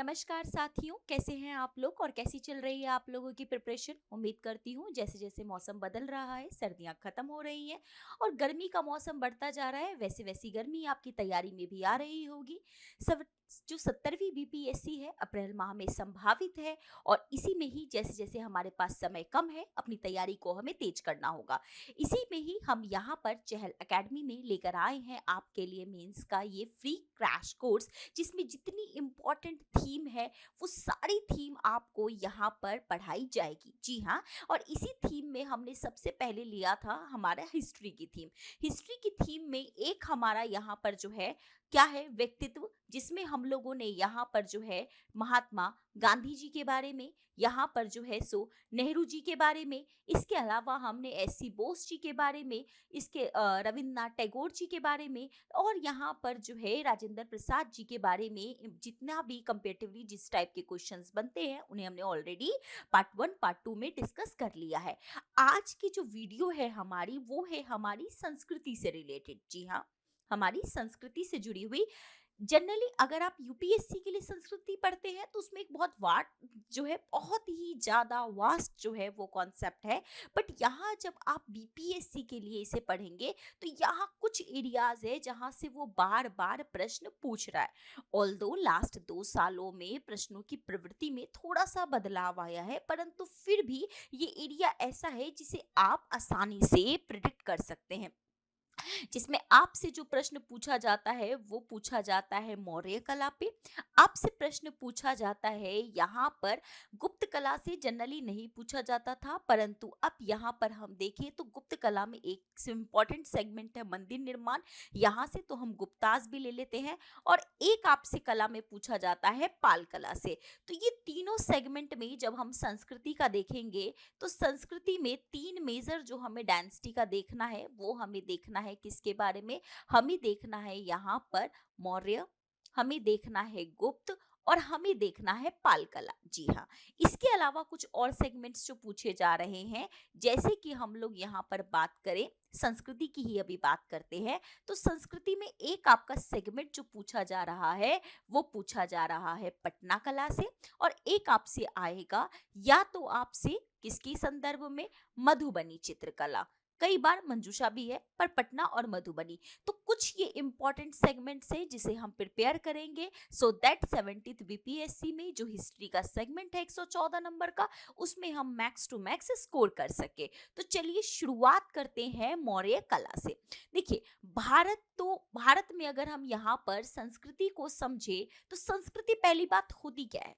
नमस्कार साथियों, कैसे हैं आप लोग और कैसी चल रही है आप लोगों की प्रिपरेशन। उम्मीद करती हूँ जैसे जैसे मौसम बदल रहा है, सर्दियाँ खत्म हो रही हैं और गर्मी का मौसम बढ़ता जा रहा है, वैसे वैसी गर्मी आपकी तैयारी में भी आ रही होगी। सब जो 70वीं बीपीएससी है अप्रैल माह में संभावित है और इसी में ही जैसे जैसे हमारे पास समय कम है, अपनी तैयारी को हमें तेज करना होगा। इसी में ही हम यहाँ पर चहल एकेडमी में लेकर आए हैं आपके लिए मेंस का ये फ्री क्रैश कोर्स, जिसमें जितनी इम्पोर्टेंट थीम है वो सारी थीम आपको यहाँ पर पढ़ाई जाएगी। जी हाँ, और इसी थीम में हमने सबसे पहले लिया था हमारा हिस्ट्री की थीम। हिस्ट्री की थीम में एक हमारा यहाँ पर जो है क्या है, व्यक्तित्व, जिसमें हम लोगों ने यहाँ पर जो है महात्मा गांधी जी के बारे में, यहाँ पर जो है सो नेहरू जी के बारे में, इसके अलावा हमने एस सी बोस जी के बारे में, इसके रविन्द्रनाथ टैगोर जी के बारे में, और यहाँ पर जो है राजेंद्र प्रसाद जी के बारे में जितना भी कंपेरेटिवली जिस टाइप के क्वेश्चंस बनते हैं उन्हें हमने ऑलरेडी पार्ट 1 पार्ट 2 में डिस्कस कर लिया है। आज की जो वीडियो है हमारी, वो है हमारी संस्कृति से रिलेटेड। जी हाँ, हमारी संस्कृति से जुड़ी हुई। जनरली अगर आप यूपीएससी के लिए संस्कृति पढ़ते हैं तो उसमें एक बहुत वाट जो है, बहुत ही ज्यादा वास्ट जो है वो कॉन्सेप्ट है। बट यहाँ जब आप बीपीएससी के लिए इसे पढ़ेंगे तो यहाँ कुछ एरियाज है जहाँ से वो बार बार प्रश्न पूछ रहा है। ऑल्दो लास्ट 2 सालों में प्रश्नों की प्रवृत्ति में थोड़ा सा बदलाव आया है, परंतु फिर भी ये एरिया ऐसा है जिसे आप आसानी से प्रिडिक्ट कर सकते हैं। जिसमें आपसे जो प्रश्न पूछा जाता है वो पूछा जाता है मौर्य कला पे। आपसे प्रश्न पूछा जाता है यहाँ पर गुप्त कला से, जनरली नहीं पूछा जाता था, परंतु अब यहाँ पर हम देखें तो गुप्त कला में एक इम्पॉर्टेंट सेगमेंट है मंदिर निर्माण। यहाँ से तो हम गुप्तास भी ले लेते हैं। और एक आपसे कला में पूछा जाता है पाल कला से। तो ये तीनों सेगमेंट में जब हम संस्कृति का देखेंगे तो संस्कृति में 3 मेजर जो हमें डायनेस्टी का देखना है, वो हमें देखना है किसके बारे में, हमें देखना है यहाँ पर मौर्य, हमें देखना है गुप्त, और हमें देखना है पाल कला। जी हाँ, इसके अलावा कुछ और सेगमेंट्स जो पूछे जा रहे हैं, जैसे कि हम लोग यहाँ पर बात करें संस्कृति की ही अभी बात करते हैं, तो संस्कृति में एक आपका सेगमेंट जो पूछा जा रहा है वो पूछा जा रहा है पटना कला से, और एक आपसे आएगा या तो आपसे किसके संदर्भ में, मधुबनी चित्रकला। कई बार मंजूषा भी है, पर पटना और मधुबनी। तो कुछ ये इंपॉर्टेंट सेगमेंट्स हैं जिसे हम प्रिपेयर करेंगे सो दैट 70th बीपीएससी में जो हिस्ट्री का सेगमेंट है 114 नंबर का, उसमें हम मैक्स टू मैक्स स्कोर कर सके। तो चलिए शुरुआत करते हैं मौर्य कला से। देखिए, भारत में अगर हम यहाँ पर संस्कृति को समझे तो संस्कृति पहली बात होती क्या है?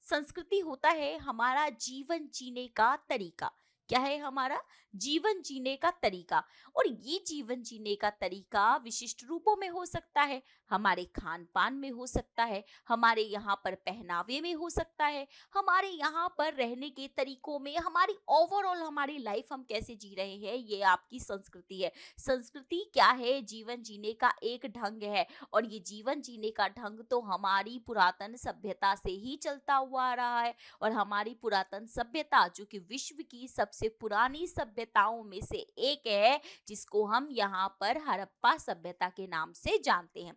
संस्कृति होता है हमारा जीवन जीने का तरीका। क्या है? हमारा जीवन जीने का तरीका। और ये जीवन जीने का तरीका विशिष्ट रूपों में हो सकता है, हमारे खान पान में हो सकता है, हमारे यहाँ पर पहनावे में हो सकता है, हमारे यहाँ पर रहने के तरीकों में, हमारी ओवरऑल हमारी लाइफ हम कैसे जी रहे हैं, ये आपकी संस्कृति है। संस्कृति क्या है? जीवन जीने का एक ढंग है। और ये जीवन जीने का ढंग तो हमारी पुरातन सभ्यता से ही चलता हुआ आ रहा है। और हमारी पुरातन सभ्यता जो कि विश्व की सबसे पुरानी सभ्यताओं में से एक है, जिसको हम यहाँ पर हड़प्पा सभ्यता के नाम से जानते हैं।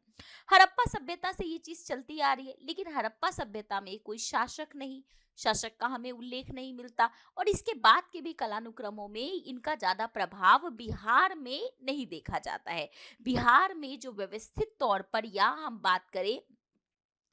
हड़प्पा सभ्यता से ये चीज चलती आ रही है, लेकिन हड़प्पा सभ्यता में कोई शासक नहीं, शासक का हमें उल्लेख नहीं मिलता। और इसके बाद के भी कलानुक्रमों में इनका ज्यादा प्रभाव बिहार में नहीं देखा जाता है। बिहार में जो व्यवस्थित तौर पर, या हम बात करें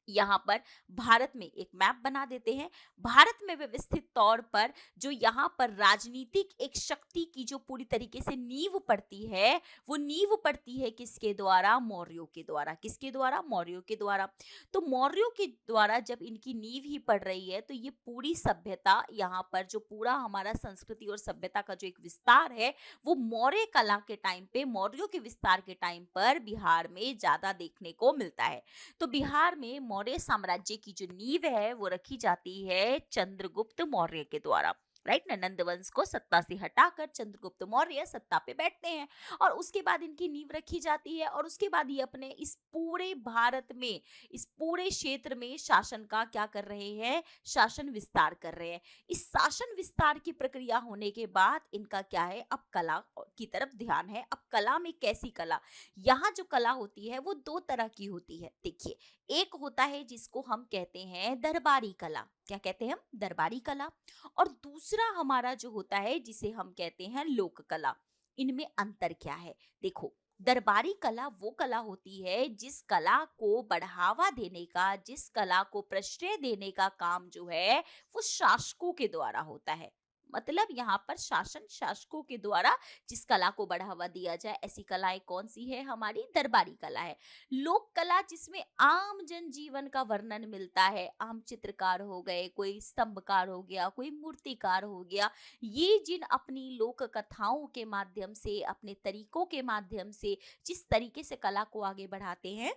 यहाँ पर भारत में एक मैप बना देते हैं, भारत में व्यवस्थित तौर पर जो यहाँ पर राजनीतिक एक शक्ति की जो पूरी तरीके से नींव पड़ती है, वो नींव पड़ती है किसके द्वारा? मौर्यों के द्वारा। किसके द्वारा? मौर्यों के द्वारा। तो मौर्यों के द्वारा जब इनकी नींव ही पड़ रही है, तो ये पूरी सभ्यता, यहाँ पर जो पूरा हमारा संस्कृति और सभ्यता का जो एक विस्तार है, वो मौर्य कला के टाइम पे, मौर्यों के विस्तार के टाइम पर बिहार में ज्यादा देखने को मिलता है। तो बिहार में मौर्य साम्राज्य की जो नींव है वो रखी जाती है चंद्रगुप्त मौर्य के द्वारा। राइट ना, नंदवंश को सत्ता से हटाकर चंद्रगुप्त मौर्य सत्ता पे बैठते हैं, और उसके बाद इनकी नींव रखी जाती है। और उसके बाद ये अपने इस पूरे भारत में, इस पूरे क्षेत्र में शासन का क्या कर रहे हैं? शासन विस्तार कर रहे हैं। इस शासन विस्तार की प्रक्रिया होने के बाद इनका क्या है? अब कला की तरफ ध्यान है। अब कला में कैसी कला? यहाँ जो कला होती है वो 2 तरह की होती है। देखिए, एक होता है जिसको हम कहते हैं दरबारी कला, क्या कहते हैं हम, दरबारी कला। और दूसरा हमारा जो होता है जिसे हम कहते हैं लोक कला। इनमें अंतर क्या है? देखो, दरबारी कला वो कला होती है जिस कला को बढ़ावा देने का, जिस कला को प्रश्रय देने का काम जो है वो शासकों के द्वारा होता है। मतलब यहाँ पर शासन, शासकों के द्वारा जिस कला को बढ़ावा दिया जाए, ऐसी कलाएं कौन सी है? हमारी दरबारी कला है। लोक कला जिसमें आम जनजीवन का वर्णन मिलता है, आम चित्रकार हो गए, कोई स्तंभकार हो गया, कोई मूर्तिकार हो गया, ये जिन अपनी लोक कथाओं के माध्यम से, अपने तरीकों के माध्यम से जिस तरीके से कला को आगे बढ़ाते हैं,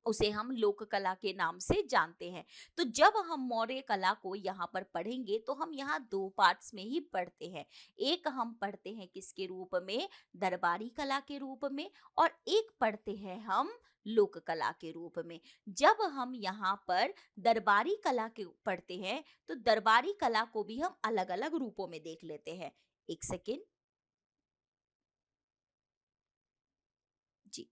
उसे हम लोक कला के नाम से जानते हैं। तो जब हम मौर्य कला को यहाँ पर पढ़ेंगे तो हम यहाँ दो पार्ट्स में ही पढ़ते हैं। एक हम पढ़ते हैं किसके रूप में? दरबारी कला के रूप में। और एक पढ़ते हैं हम लोक कला के रूप में। जब हम यहाँ पर दरबारी कला के पढ़ते हैं तो दरबारी कला को भी हम अलग अलग रूपों में देख लेते हैं। एक सेकेंड जी।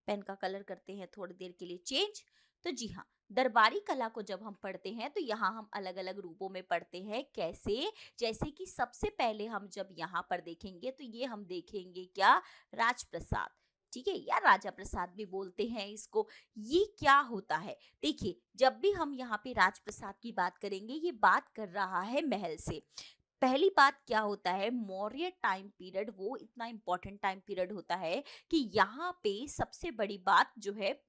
पेन का कलर करते हैं थोड़ी देर के लिए चेंज। तो जी हाँ, दरबारी कला को जब हम पढ़ते हैं तो यहाँ हम अलग अलग रूपों में पढ़ते हैं। कैसे? जैसे कि सबसे पहले हम जब यहाँ पर देखेंगे तो ये हम देखेंगे क्या? राजप्रसाद। ठीक है, या राजा प्रसाद भी बोलते हैं इसको। ये क्या होता है? देखिए, जब भी हम यहाँ पे राजप्रसाद की बात करेंगे, ये बात कर रहा है महल से। पहली बात क्या होता है, मौर्य टाइम पीरियड वो इतना इंपॉर्टेंट टाइम पीरियड होता है कि यहाँ पे सबसे बड़ी बात जो है,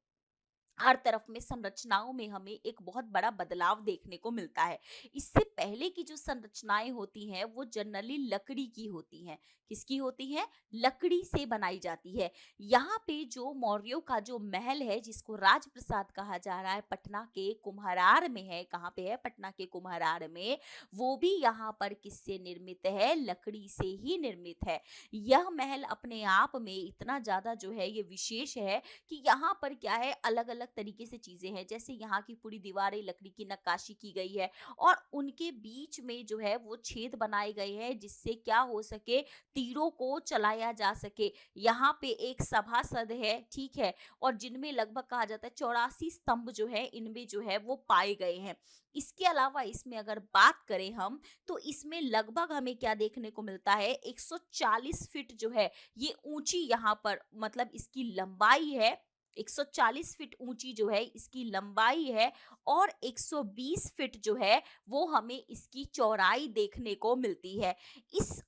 हर तरफ में संरचनाओं में हमें एक बहुत बड़ा बदलाव देखने को मिलता है। इससे पहले की जो संरचनाएं होती हैं वो जनरली लकड़ी की होती हैं। किसकी होती हैं? लकड़ी से बनाई जाती है। यहाँ पे जो मौर्यों का जो महल है जिसको राजप्रसाद कहा जा रहा है, पटना के कुम्हरार में है। कहाँ पे है? पटना के कुम्हरार में। वो भी यहाँ पर किससे निर्मित है? लकड़ी से ही निर्मित है। यह महल अपने आप में इतना ज्यादा जो है ये विशेष है कि यहाँ पर क्या है, अलग अलग तरीके से चीजें हैं। जैसे यहाँ की पूरी दीवारें लकड़ी की नक्काशी की गई है और उनके बीच में जो है वो छेद बनाए गए हैं जिससे क्या हो सके, तीरों को चलाया जा सके। यहाँ पे एक सभासद है, ठीक है, और जिनमें लगभग कहा जाता है 84 स्तंभ जो है इनमें जो है वो पाए गए हैं। इसके अलावा इसमें अगर बात करें हम, तो इसमें लगभग हमें क्या देखने को मिलता है, 140 फीट जो है ये ऊंची यहाँ पर, मतलब इसकी लंबाई है। 140 फीट ऊंची जो है इसकी लंबाई है और 120 फीट जो है वो हमें इसकी चौड़ाई देखने को मिलती है। इस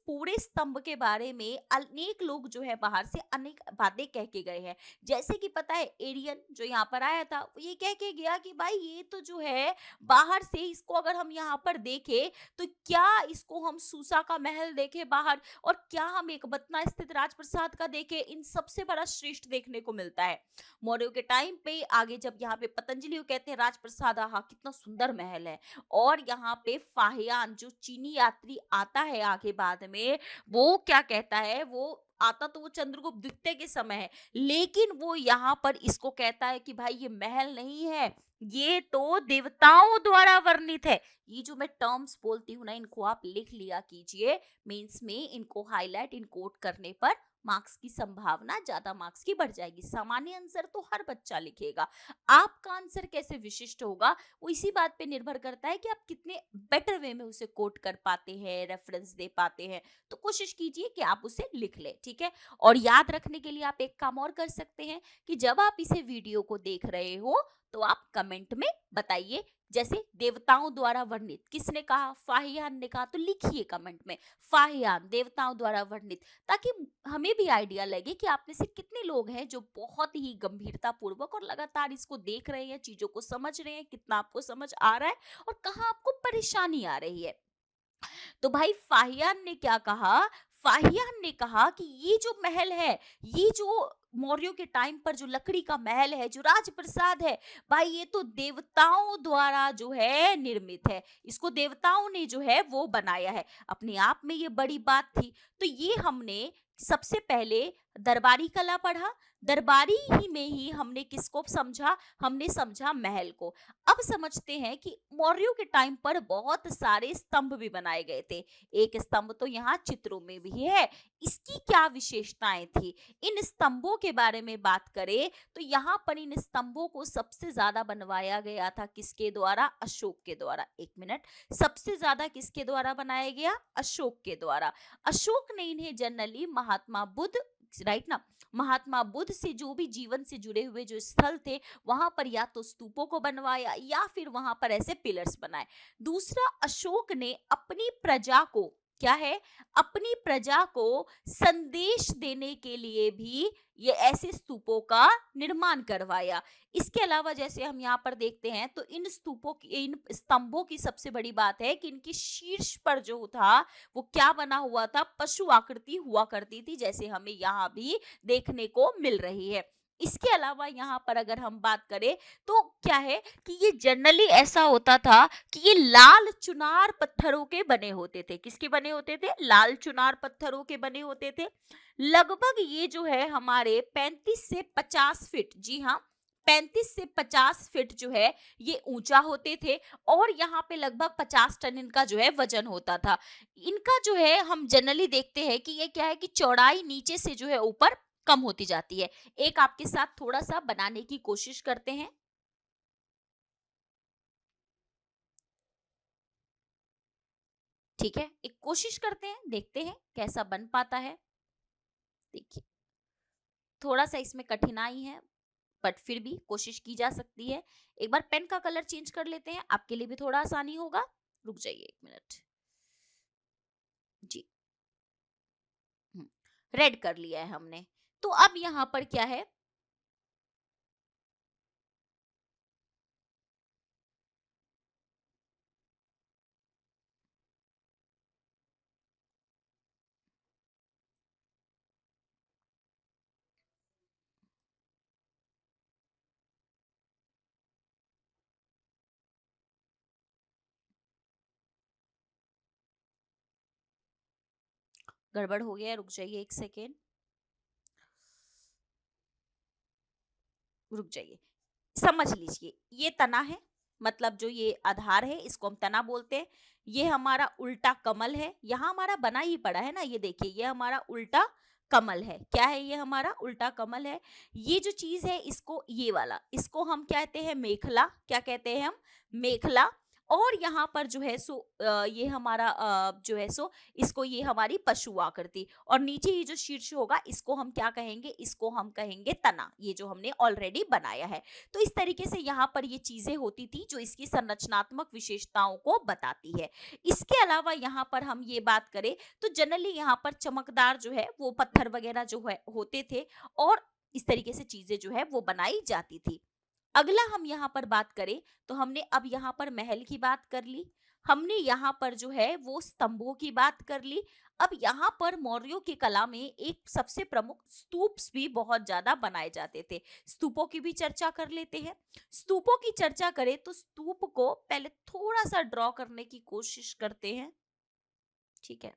पूरे स्तंभ के बारे में अनेक लोग जो है बाहर से अनेक बातें कह के गए हैं। जैसे कि पता है, एरियन जो यहाँ पर आया था वो ये कह के गया कि भाई ये तो जो है बाहर से इसको अगर हम यहाँ पर देखें तो क्या इसको हम सूसा का महल देखें बाहर, और क्या हम एक बतना स्थित राजप्रसाद का देखें, इन सबसे बड़ा श्रेष्ठ देखने को मिलता है। मौर्यों के टाइम पे आगे जब यहाँ पे पतंजलि कहते हैं राजप्रसाद, आहा कितना सुंदर महल है। और यहाँ पे फाहियान जो चीनी यात्री आता है आगे बाद में, वो क्या कहता है, वो आता तो वो चंद्रगुप्त द्वितीय के समय है, लेकिन वो यहाँ पर इसको कहता है कि भाई ये महल नहीं है, ये तो देवताओं द्वारा वर्णित है। ये जो मैं टर्म्स बोलती हूँ ना, इनको आप लिख लिया कीजिए। मेंस में इनको हाईलाइट, इन कोट करने पर मार्क्स की संभावना, ज्यादा मार्क्स की बढ़ जाएगी। सामान्य आंसर तो हर बच्चा लिखेगा, आपका आंसर कैसे विशिष्ट होगा वो इसी बात पे निर्भर करता है कि आप कितने बेटर वे में उसे कोट कर पाते हैं, रेफरेंस दे पाते हैं। तो कोशिश कीजिए कि आप उसे लिख ले, ठीक है। और याद रखने के लिए आप एक काम और कर सकते हैं कि जब आप इसे वीडियो को देख रहे हो तो आप कमेंट में बताइए, जैसे देवताओं द्वारा वर्णित किसने कहा, फाहियान ने कहा, तो लिखिए कमेंट में फाहियान देवताओं द्वारा वर्णित, ताकि हमें भी आइडिया लगे कि आप में से कितने लोग हैं जो बहुत ही गंभीरता पूर्वक और लगातार इसको देख रहे हैं, चीजों को समझ रहे हैं, कितना आपको समझ आ रहा है और कहाँ आपको परेशानी आ रही है। तो भाई फाहियान ने क्या कहा, फाहियान ने कहा कि ये जो महल है, ये जो मौर्यों के टाइम पर जो लकड़ी का महल है, जो राजप्रसाद है, भाई ये तो देवताओं द्वारा जो है निर्मित है, इसको देवताओं ने जो है वो बनाया है। अपने आप में ये बड़ी बात थी। तो ये हमने सबसे पहले दरबारी कला पढ़ा, दरबारी ही में ही हमने किसको समझा, हमने समझा महल को। अब समझते हैं कि मौर्यों के टाइम पर बहुत सारे स्तंभ भी बनाए गए थे। एक स्तंभ तो यहाँ चित्रों में भी है, इसकी क्या विशेषताएं थी, इन स्तंभों के बारे में बात करें तो यहाँ पर इन स्तंभों को सबसे ज्यादा बनवाया गया था किसके द्वारा, अशोक के द्वारा। एक मिनट, सबसे ज्यादा किसके द्वारा बनाया गया, अशोक के द्वारा। अशोक ने इन्हें जनरली महात्मा बुद्ध, राइट ना, महात्मा बुद्ध से जो भी जीवन से जुड़े हुए जो स्थल थे वहां पर या तो स्तूपों को बनवाया या फिर वहां पर ऐसे पिलर्स बनाए। दूसरा, अशोक ने अपनी प्रजा को, क्या है, अपनी प्रजा को संदेश देने के लिए भी ये ऐसे स्तूपों का निर्माण करवाया। इसके अलावा जैसे हम यहाँ पर देखते हैं तो इन स्तूपों की, इन स्तंभों की सबसे बड़ी बात है कि इनकी शीर्ष पर जो था वो क्या बना हुआ था, पशु आकृति हुआ करती थी, जैसे हमें यहाँ भी देखने को मिल रही है। इसके अलावा यहाँ पर अगर हम बात करें तो क्या है कि ये जनरली ऐसा होता था कि ये लाल चुनार पत्थरों के बने होते थे। किसके बने होते थे, लाल चुनार पत्थरों के बने होते थे। लगभग ये जो है हमारे 35 से 50 फीट, जी हाँ, 35 से 50 फीट जो है ये ऊंचा होते थे और यहाँ पे लगभग 50 टन इनका जो है वजन होता था। इनका जो है हम जनरली देखते हैं कि ये क्या है कि चौड़ाई नीचे से जो है ऊपर कम होती जाती है। एक आपके साथ थोड़ा सा बनाने की कोशिश करते हैं। ठीक है, एक कोशिश करते हैं, देखते हैं कैसा बन पाता है। देखिए, थोड़ा सा इसमें कठिनाई है बट फिर भी कोशिश की जा सकती है। एक बार पेन का कलर चेंज कर लेते हैं, आपके लिए भी थोड़ा आसानी होगा। रुक जाइए 1 मिनट। जी, रेड कर लिया है हमने। तो अब यहाँ पर क्या है, गड़बड़ हो गया है, रुक जाइए 1 सेकेंड, रुक जाइए। समझ लीजिए, ये तना है, मतलब जो ये आधार है इसको हम तना बोलते हैं। ये हमारा उल्टा कमल है, यहाँ हमारा बना ही पड़ा है ना, ये देखिए ये हमारा उल्टा कमल है। क्या है, ये हमारा उल्टा कमल है। ये जो चीज है इसको, ये वाला, इसको हम कहते हैं मेखला। क्या कहते हैं हम, मेखला। और यहाँ पर जो है सो ये हमारा जो है सो इसको, ये हमारी पशु आकृति, और नीचे ये जो शीर्ष होगा इसको हम क्या कहेंगे, इसको हम कहेंगे तना, ये जो हमने ऑलरेडी बनाया है। तो इस तरीके से यहाँ पर ये चीजें होती थी जो इसकी संरचनात्मक विशेषताओं को बताती है। इसके अलावा यहाँ पर हम ये बात करें तो जनरली यहाँ पर चमकदार जो है वो पत्थर वगैरह जो है होते थे और इस तरीके से चीजें जो है वो बनाई जाती थी। अगला हम यहाँ पर बात करें तो हमने अब यहाँ पर महल की बात कर ली, हमने यहाँ पर जो है वो स्तंभों की बात कर ली। अब यहाँ पर मौर्यों की कला में एक सबसे प्रमुख स्तूप्स भी बहुत ज्यादा बनाए जाते थे। स्तूपों की भी चर्चा कर लेते हैं। स्तूपों की चर्चा करें तो स्तूप को पहले थोड़ा सा ड्रॉ करने की कोशिश करते हैं। ठीक है,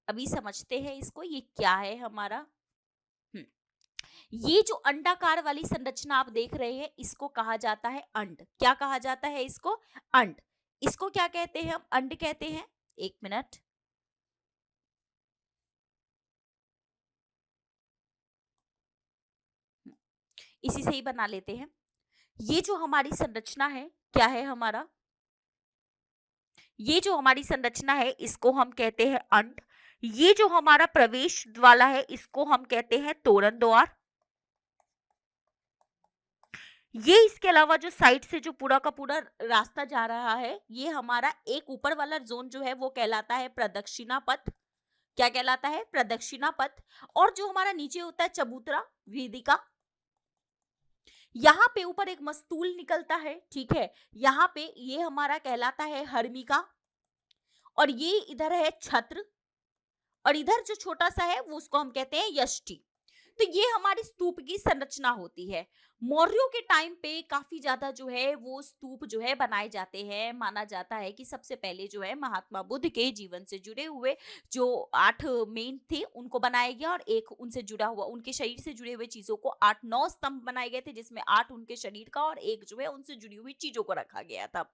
अभी समझते हैं इसको, ये क्या है हमारा। हम्म, ये जो अंडाकार वाली संरचना आप देख रहे हैं इसको कहा जाता है अंड। क्या कहा जाता है इसको, अंड। इसको क्या कहते हैं, हम अंड कहते हैं। 1 मिनट, इसी से ही बना लेते हैं। ये जो हमारी संरचना है, क्या है हमारा, ये जो हमारी संरचना है इसको हम कहते हैं अंड। ये जो हमारा प्रवेश वाला है इसको हम कहते हैं तोरण द्वार। ये इसके अलावा जो साइड से जो पूरा का पूरा रास्ता जा रहा है ये हमारा एक ऊपर वाला जोन जो है वो कहलाता है प्रदक्षिणा पथ। क्या कहलाता है? प्रदक्षिणा पथ। और जो हमारा नीचे होता है चबूतरा, वेदिका, यहाँ पे ऊपर एक मस्तूल निकलता है, ठीक है, यहाँ पे ये हमारा कहलाता है हर्मिका, और ये इधर है छत्र, और इधर जो छोटा सा है वो उसको हम कहते हैं यष्टि। तो ये हमारी स्तूप की संरचना होती है। मौर्यों के टाइम पे काफी ज्यादा जो है वो स्तूप जो है बनाए जाते हैं। माना जाता है कि सबसे पहले जो है महात्मा बुद्ध के जीवन से जुड़े हुए जो 8 मेन थे उनको बनाया गया, और एक उनसे जुड़ा हुआ, उनके शरीर से जुड़े हुए चीजों को 8-9 स्तंभ बनाए गए थे, जिसमें 8 उनके शरीर का और एक जो है उनसे जुड़ी हुई चीजों को रखा गया था।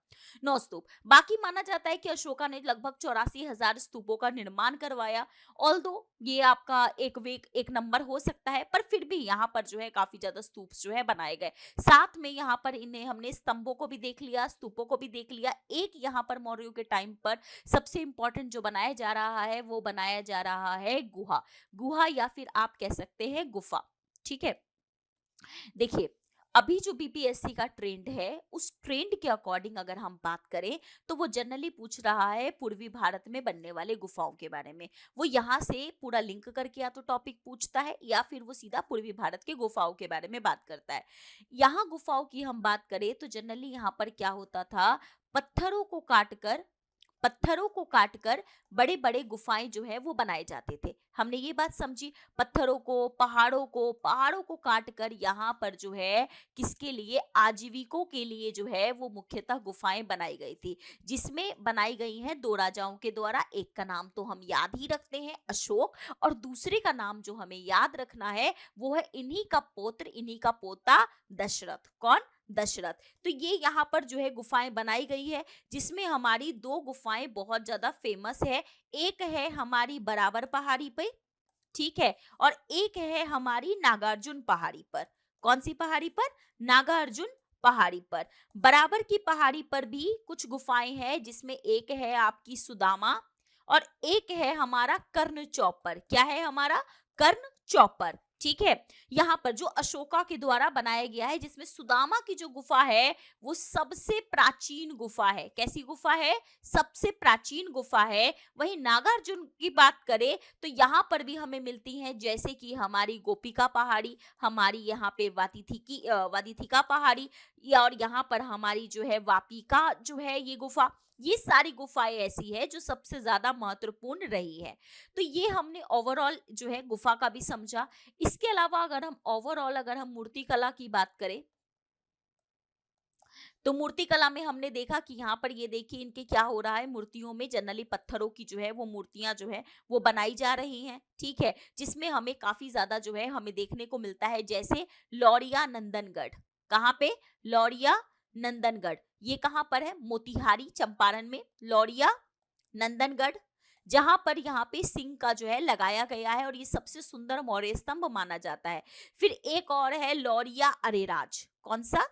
9 स्तूप। बाकी माना जाता है कि अशोका ने लगभग 84,000 स्तूपों का निर्माण करवाया। ऑल्दो ये आपका एक नंबर हो सकता है, पर फिर भी यहाँ पर जो है काफी ज्यादा स्तूप जो है बनाए गए। साथ में यहाँ पर इन्हें हमने स्तंभों को भी देख लिया, स्तूपों को भी देख लिया। एक यहाँ पर मौर्यों के टाइम पर सबसे इंपॉर्टेंट जो बनाया जा रहा है वो बनाया जा रहा है गुहा। गुहा या फिर आप कह सकते हैं गुफा, ठीक है। देखिए, अभी जो बीपीएससी का ट्रेंड है उस ट्रेंड के अकॉर्डिंग अगर हम बात करें तो वो जनरली पूछ रहा है पूर्वी भारत में बनने वाले गुफाओं के बारे में। वो यहाँ से पूरा लिंक करके या तो टॉपिक पूछता है या फिर वो सीधा पूर्वी भारत के गुफाओं के बारे में बात करता है। यहाँ गुफाओं की हम बात करें तो जनरली यहाँ पर क्या होता था, पत्थरों को काटकर पत्थरों को काटकर बड़े बड़े गुफाएं जो है वो बनाए जाते थे। हमने ये बात समझी, पहाड़ों को काट कर यहाँ पर जो है किसके लिए, आजीविकों के लिए जो है वो मुख्यतः गुफाएं बनाई गई थी, जिसमें बनाई गई हैं 2 राजाओं के द्वारा। एक का नाम तो हम याद ही रखते हैं, अशोक, और दूसरे का नाम जो हमें याद रखना है वो है इन्हीं का पुत्र, इन्हीं का पोता दशरथ। कौन? दशरथ। तो ये यहाँ पर जो है गुफाएं बनाई गई है, जिसमें हमारी 2 गुफाएं बहुत ज्यादा फेमस है। एक है हमारी बराबर पहाड़ी पे, ठीक है, और एक है हमारी नागार्जुन पहाड़ी पर। कौन सी पहाड़ी पर? नागार्जुन पहाड़ी पर। बराबर की पहाड़ी पर भी कुछ गुफाएं हैं, जिसमें एक है आपकी सुदामा और एक है हमारा कर्ण चौपर। क्या है हमारा? कर्ण चौपर, ठीक है। यहाँ पर जो अशोका के द्वारा बनाया गया है, जिसमें सुदामा की जो गुफा है वो सबसे प्राचीन गुफा है। कैसी गुफा है? सबसे प्राचीन गुफा है। वहीं नागार्जुन की बात करें तो यहाँ पर भी हमें मिलती हैं, जैसे कि हमारी गोपिका पहाड़ी, हमारी यहाँ पे वादिथिका पहाड़ी, या और यहाँ पर हमारी जो है वापिका जो है ये गुफा। ये सारी गुफाएं ऐसी है जो सबसे ज्यादा महत्वपूर्ण रही है। तो ये हमने ओवरऑल जो है गुफा का भी समझा। इसके अलावा अगर हम मूर्ति कला की बात करें तो मूर्ति कला में हमने देखा कि यहाँ पर ये देखिए इनके क्या हो रहा है, मूर्तियों में जनरली पत्थरों की जो है वो मूर्तियां जो है वो बनाई जा रही हैं, ठीक है, जिसमें हमें काफी ज्यादा जो है हमें देखने को मिलता है, जैसे लौरिया नंदनगढ़। कहाँ पे? लौरिया नंदनगढ़। ये कहाँ पर है? मोतिहारी चंपारण में लौरिया नंदनगढ़, जहां पर यहाँ पे सिंह का जो है लगाया गया है, और ये सबसे सुंदर मौर्य स्तंभ माना जाता है। फिर एक और है लौरिया अरेराज। कौन सा?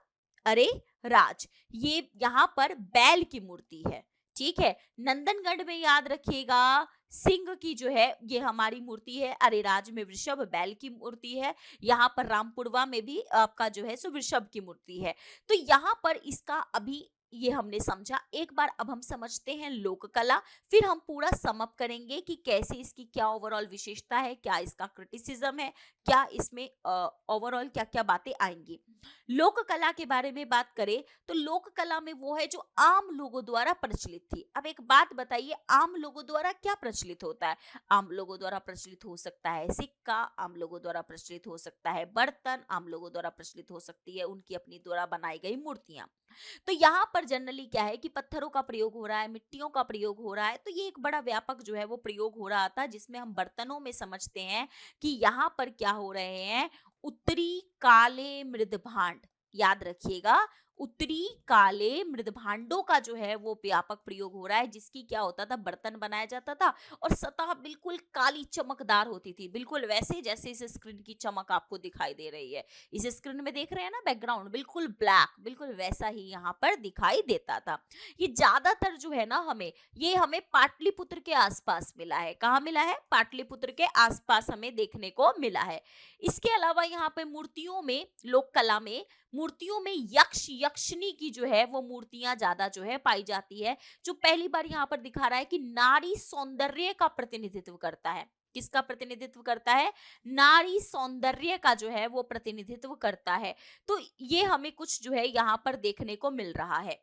अरे राज। ये यहाँ पर बैल की मूर्ति है, ठीक है। नंदनगढ़ में याद रखिएगा सिंह की जो है ये हमारी मूर्ति है, अरेराज में वृषभ बैल की मूर्ति है, यहाँ पर रामपुरवा में भी आपका जो है सो वृषभ की मूर्ति है। तो यहाँ पर इसका अभी ये हमने समझा। एक बार अब हम समझते हैं लोक कला, फिर हम पूरा समअप करेंगे कि कैसे इसकी क्या ओवरऑल विशेषता है, क्या इसका क्रिटिसिज्म है, क्या इसमें ओवरऑल क्या क्या बातें आएंगी। लोक कला के बारे में बात करें तो लोक कला में वो है जो आम लोगों द्वारा प्रचलित थी। अब एक बात बताइए, आम लोगों द्वारा क्या प्रचलित होता है? आम लोगों द्वारा प्रचलित हो सकता है सिक्का, आम लोगों द्वारा प्रचलित हो सकता है बर्तन, आम लोगों द्वारा प्रचलित हो सकती है उनकी अपनी द्वारा बनाई गई मूर्तियां। तो यहाँ पर जनरली क्या है कि पत्थरों का प्रयोग हो रहा है, मिट्टियों का प्रयोग हो रहा है, तो ये एक बड़ा व्यापक जो है वो प्रयोग हो रहा था, जिसमें हम बर्तनों में समझते हैं कि यहाँ पर क्या हो रहे हैं, उत्तरी काले मृद भांड। याद रखिएगा, उत्तरी काले मृद भांडों का जो है वो व्यापक प्रयोग हो रहा है, जिसकी क्या होता था, बर्तन बनाया जाता था और सतह बिल्कुल काली चमकदार होती थी, बिल्कुल वैसे जैसे इस स्क्रीन की चमक आपको दिखाई दे रही है। इस स्क्रीन में देख रहे हैं ना बैकग्राउंड बिल्कुल ब्लैक, बिल्कुल वैसा ही यहाँ पर दिखाई देता था। ये ज्यादातर जो है ना ये हमें पाटलिपुत्र के आसपास मिला है। कहाँ मिला है? पाटलिपुत्र के आसपास हमें देखने को मिला है। इसके अलावा यहाँ पे मूर्तियों में, लोक कला में मूर्तियों में यक्ष यक्षिनी की जो है वो मूर्तियां ज्यादा जो है पाई जाती है, जो पहली बार यहाँ पर दिखा रहा है कि नारी सौंदर्य का प्रतिनिधित्व करता है। किसका प्रतिनिधित्व करता है? नारी सौंदर्य का जो है वो प्रतिनिधित्व करता है। तो ये हमें कुछ जो है यहाँ पर देखने को मिल रहा है।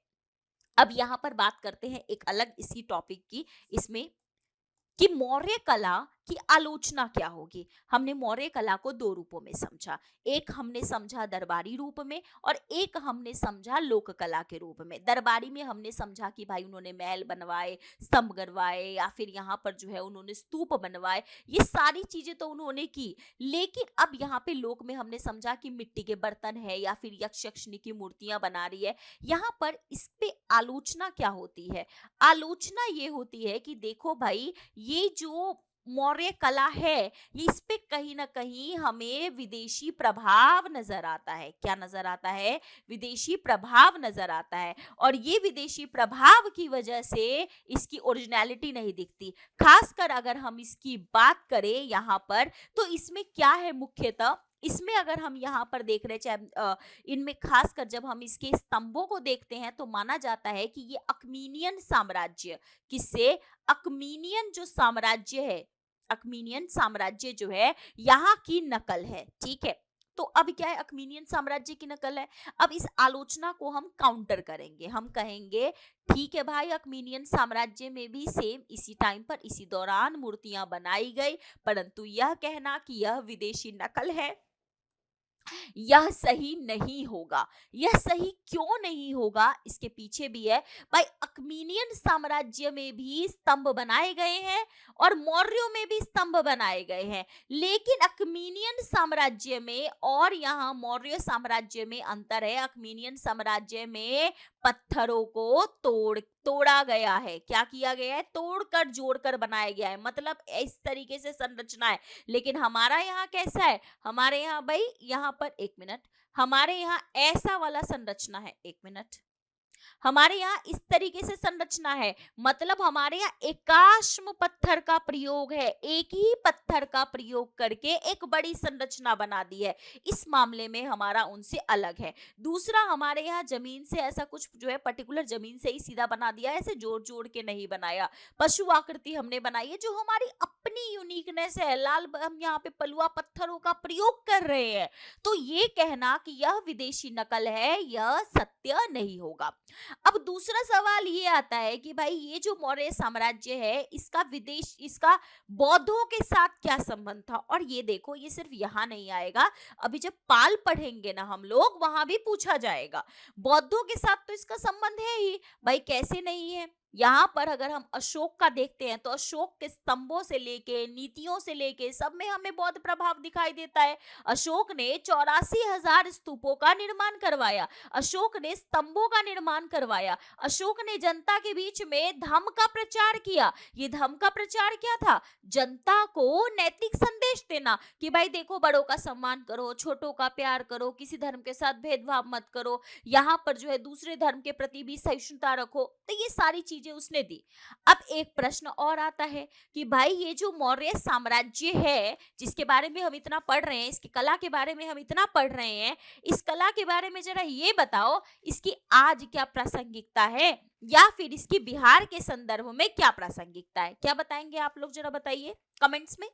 अब यहाँ पर बात करते हैं एक अलग इसी टॉपिक की, इसमें कि मौर्य कला की आलोचना क्या होगी। हमने मौर्य कला को दो रूपों में समझा, एक हमने समझा दरबारी रूप में और एक हमने समझा लोक कला के रूप में। दरबारी में हमने समझा कि भाई उन्होंने महल बनवाए, स्तंभ गड़वाए, या फिर यहाँ पर जो है उन्होंने स्तूप बनवाए, ये सारी चीजें तो उन्होंने की। लेकिन अब यहाँ पे लोक में हमने समझा कि मिट्टी के बर्तन है या फिर यक्ष यक्षिणी की मूर्तियां बना रही है। यहाँ पर इस पे आलोचना क्या होती है? आलोचना ये होती है कि देखो भाई, ये जो मौर्य कला है, ये इस पे कहीं ना कहीं हमें विदेशी प्रभाव नजर आता है। क्या नजर आता है? विदेशी प्रभाव नजर आता है। और ये विदेशी प्रभाव की वजह से इसकी ओरिजिनलिटी नहीं दिखती। खासकर अगर हम इसकी बात करें यहाँ पर, तो इसमें क्या है मुख्यतः, इसमें अगर हम यहाँ पर देख रहे, चाहे इनमें खासकर जब हम इसके स्तंभों को देखते हैं, तो माना जाता है कि ये अकमीनियन साम्राज्य, किससे? अकमीनियन जो साम्राज्य है, अकमीनियन साम्राज्य जो है यहाँ की नकल है। ठीक है, तो अब क्या है? अकमीनियन साम्राज्य की नकल है। अब इस आलोचना को हम काउंटर करेंगे, हम कहेंगे ठीक है भाई, अकमीनियन साम्राज्य में भी सेम इसी टाइम पर इसी दौरान मूर्तियां बनाई गई, परंतु यह कहना कि यह विदेशी नकल है, यह सही नहीं होगा। यह सही क्यों नहीं होगा? इसके पीछे भी है भाई, अकमीनियन साम्राज्य में भी स्तंभ बनाए गए हैं और मौर्यों में भी स्तंभ बनाए गए हैं, लेकिन अकमीनियन साम्राज्य में और यहाँ मौर्य साम्राज्य में अंतर है। अकमीनियन साम्राज्य में पत्थरों को तोड़ा गया है। क्या किया गया है? तोड़कर जोड़कर बनाया गया है, मतलब इस तरीके से संरचना है। लेकिन हमारा यहाँ कैसा है? हमारे यहाँ भाई, यहाँ पर एक मिनट, हमारे यहाँ ऐसा वाला संरचना है, एक मिनट, हमारे यहाँ इस तरीके से संरचना है, मतलब हमारे यहाँ एकाश्म पत्थर का प्रयोग है, एक ही पत्थर का प्रयोग करके एक बड़ी संरचना बना दी है। इस मामले में हमारा उनसे अलग है। दूसरा, हमारे यहाँ जमीन से ऐसा कुछ जो है पर्टिकुलर जमीन से ही सीधा बना दिया, ऐसे जोड़ जोड़ के नहीं बनाया, पशु आकृति हमने बनाई है, जो हमारी अपनी यूनिकनेस है। लाल हम यहाँ पे पलुआ पत्थरों का प्रयोग कर रहे हैं। तो ये कहना कि यह विदेशी नकल है, यह सत्य नहीं होगा। अब दूसरा सवाल ये आता है कि भाई, ये जो मौर्य साम्राज्य है, इसका बौद्धों के साथ क्या संबंध था? और ये देखो, ये सिर्फ यहाँ नहीं आएगा, अभी जब पाल पढ़ेंगे ना हम लोग, वहां भी पूछा जाएगा। बौद्धों के साथ तो इसका संबंध है ही भाई, कैसे नहीं है? यहाँ पर अगर हम अशोक का देखते हैं, तो अशोक के स्तंभों से लेके, नीतियों से लेके, सब में हमें बौद्ध प्रभाव दिखाई देता है। अशोक ने 84,000 स्तूपों का निर्माण करवाया, अशोक ने स्तंभों का निर्माण करवाया, अशोक ने जनता के बीच में धम्म का प्रचार किया। ये धम्म का प्रचार क्या था? जनता को नैतिक संदेश देना कि भाई देखो, बड़ों का सम्मान करो, छोटों का प्यार करो, किसी धर्म के साथ भेदभाव मत करो, यहाँ पर जो है दूसरे धर्म के प्रति भी सहिष्णुता रखो। तो ये सारी चीजें उसने दी। अब एक प्रश्न और आता है कि भाई, ये जो मौर्य साम्राज्य है, जिसके बारे में हम इतना पढ़ रहे हैं, इसकी कला के बारे में हम इतना पढ़ रहे हैं, इस कला के बारे में जरा ये बताओ, इसकी आज क्या प्रासंगिकता है, या फिर इसकी बिहार के संदर्भ में क्या प्रासंगिकता है? क्या बताएंगे आप लोग? जरा बताइए कमेंट्स में।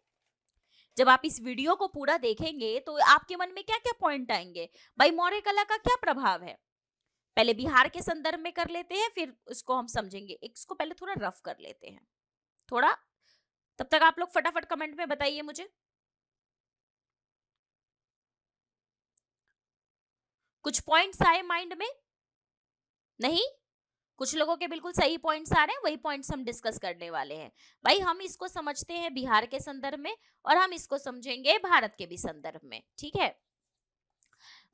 जब आप इस वीडियो को पूरा देखेंगे तो आपके मन में क्या क्या पॉइंट आएंगे? भाई, मौर्य कला का क्या प्रभाव है? पहले बिहार के संदर्भ में कर लेते हैं, फिर इसको हम समझेंगे। इसको पहले थोड़ा रफ कर लेते हैं, थोड़ा। तब तक आप लोग फटाफट कमेंट में बताइए मुझे। कुछ पॉइंट्स आए माइंड में? नहीं? कुछ लोगों के बिल्कुल सही पॉइंट्स आ रहे हैं, वही पॉइंट्स हम डिस्कस करने वाले हैं। भाई, हम इसको समझते हैं बिहार के संदर्भ में, और हम इसको समझेंगे भारत के भी संदर्भ में। ठीक है